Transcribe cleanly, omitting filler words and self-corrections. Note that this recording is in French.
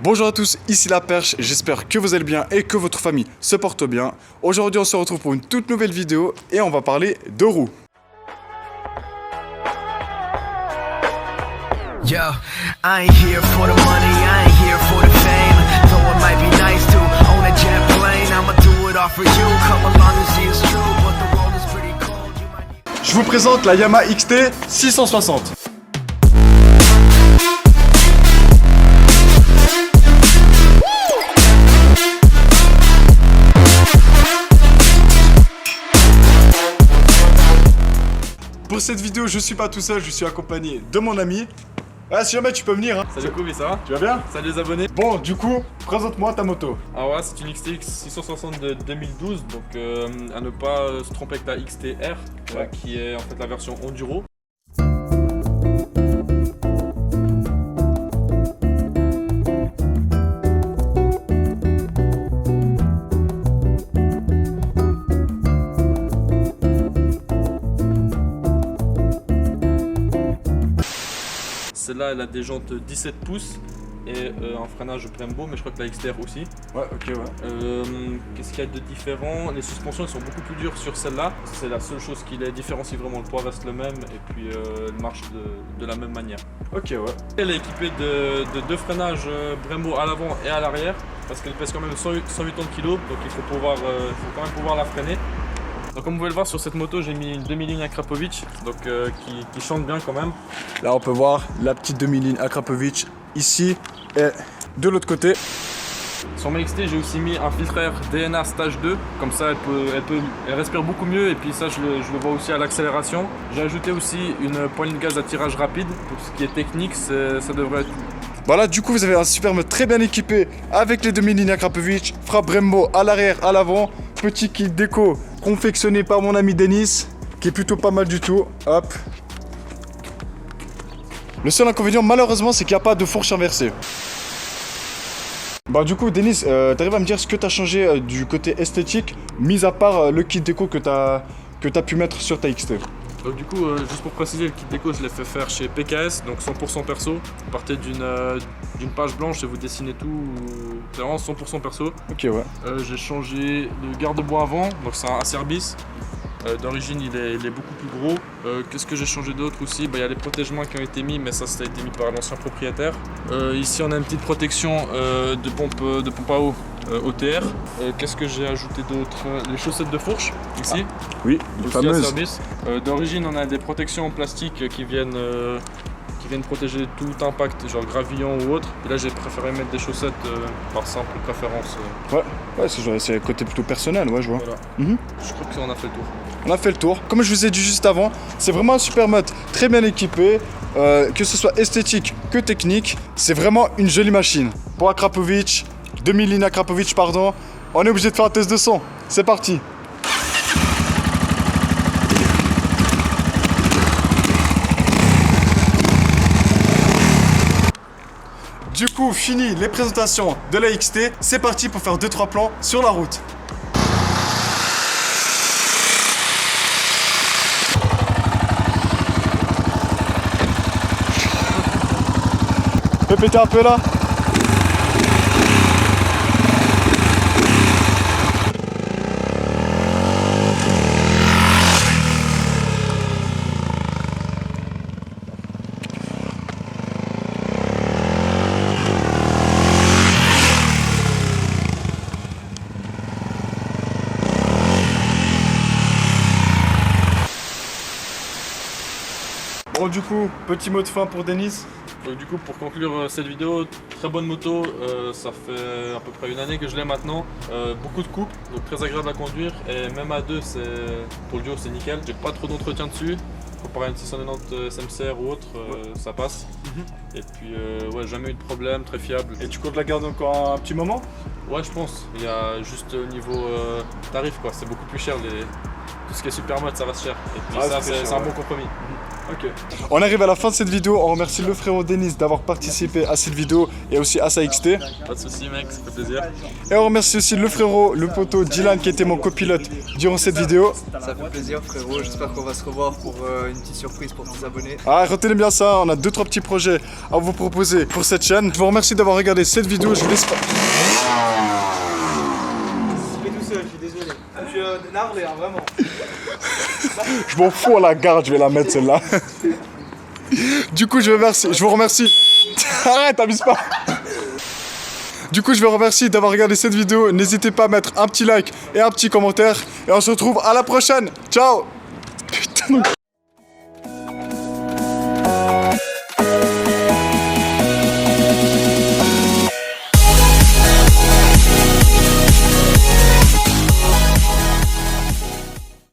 Bonjour à tous, ici La Perche, j'espère que vous allez bien et que votre famille se porte bien. Aujourd'hui on se retrouve pour une toute nouvelle vidéo et on va parler de roues. Yo, I ain't here for the money, I ain't here for the fame. Though it might be nice to own a jet plane, I'ma do it all for you. Come along and see it's true, but the world is pretty cold. You might... Je vous présente la Yamaha XT 660. Pour cette vidéo, je suis pas tout seul, je suis accompagné de mon ami. Ah, si jamais tu peux venir. Hein. Salut Kobe, ça va? Tu vas bien? Salut les abonnés. Bon, du coup, présente-moi ta moto. Ah ouais, c'est une XTX 660 de 2012, donc à ne pas se tromper avec la XTR, Ouais. qui est en fait la version Enduro. Celle-là, elle a des jantes 17 pouces et un freinage Brembo, mais je crois que la XTR aussi. Ouais, ok, ouais. Qu'est-ce qu'il y a de différent? Les suspensions elles sont beaucoup plus dures sur celle-là. C'est la seule chose qui les différencie vraiment. Le poids reste le même et puis elle marche de la même manière. Ok, ouais. Elle est équipée de deux freinages Brembo à l'avant et à l'arrière parce qu'elle pèse quand même 180 kg, donc il faut quand même pouvoir la freiner. Donc comme vous pouvez le voir sur cette moto, j'ai mis une demi-ligne Akrapovic, donc qui chante bien quand même. Là, on peut voir la petite demi-ligne Akrapovic ici et de l'autre côté. Sur ma XT, j'ai aussi mis un filtre air DNA Stage 2, comme ça elle respire beaucoup mieux et puis ça je le vois aussi à l'accélération. J'ai ajouté aussi une poignée de gaz à tirage rapide, pour ce qui est technique, ça devrait être tout. Voilà, du coup, vous avez un super mode très bien équipé avec les demi-lignes Akrapovic, frappe Brembo à l'arrière, à l'avant, petit kit déco confectionné par mon ami Denis, qui est plutôt pas mal du tout. Hop. Le seul inconvénient, malheureusement, c'est qu'il n'y a pas de fourche inversée. Bah du coup, Denis, t'arrives à me dire ce que t'as changé du côté esthétique, mis à part le kit déco que t'as pu mettre sur ta XT. Donc du coup, juste pour préciser, le kit déco, je l'ai fait faire chez PKS, donc 100% perso. Vous partez d'une page blanche et vous dessinez tout, c'est vraiment 100% perso. Ok, ouais. J'ai changé le garde-bois avant, donc c'est un Acerbis. D'origine il est beaucoup plus gros. Qu'est-ce que j'ai changé d'autre aussi? Il y a les protège-mains qui ont été mis, mais ça a été mis par l'ancien propriétaire. Ici on a une petite protection de pompe à eau OTR. Qu'est-ce que j'ai ajouté d'autre? Les chaussettes de fourche ici. Oui, les Aussi fameuses. Acerbis. D'origine on a des protections en plastique qui viennent protéger tout impact, genre gravillon ou autre. Et là j'ai préféré mettre des chaussettes par simple préférence. Ouais, c'est côté plutôt personnel, ouais, je vois. Voilà. Mhm. Je crois qu'on a fait le tour. On a fait le tour. Comme je vous ai dit juste avant, c'est vraiment un super mode très bien équipé, que ce soit esthétique que technique. C'est vraiment une jolie machine. Pour Akrapovic, demi-ligne Akrapovic, pardon, on est obligé de faire un test de son. C'est parti. Du coup, fini les présentations de la XT. C'est parti pour faire 2-3 plans sur la route. Fais péter un peu là. Bon, du coup, petit mot de fin pour Denis. Donc du coup pour conclure cette vidéo, très bonne moto, ça fait à peu près une année que je l'ai maintenant, beaucoup de couple, donc très agréable à conduire et même à deux pour le duo c'est nickel, j'ai pas trop d'entretien dessus, comparé à une 690 SMCR ou autre, ça passe. Et puis ouais, jamais eu de problème, très fiable. Et tu comptes la garder encore un petit moment? Ouais je pense, il y a juste au niveau tarif quoi, c'est beaucoup plus cher, tout ce qui est super mode ça reste cher, et puis Ah, ça c'est c'est cher, un ouais. bon compromis. Ok. On arrive à la fin de cette vidéo. On remercie le frérot Denis d'avoir participé à cette vidéo et aussi à sa XT. Pas de soucis mec, ça fait plaisir. Et on remercie aussi le frérot, le poteau Dylan qui était mon copilote durant cette vidéo. Ça fait plaisir frérot, j'espère qu'on va se revoir pour une petite surprise pour tous abonnés. Ah, retenez bien ça, on a 2-3 petits projets à vous proposer pour cette chaîne. Je vous remercie d'avoir regardé cette vidéo. Je vous laisse pas. Je suis tout seul, je suis désolé. Je suis énervé, hein, vraiment. Je m'en fous à la garde, je vais la mettre celle-là. Du coup, je vous remercie. Arrête, abuse pas. Du coup, je vous remercie d'avoir regardé cette vidéo. N'hésitez pas à mettre un petit like et un petit commentaire. Et on se retrouve à la prochaine. Ciao. Putain.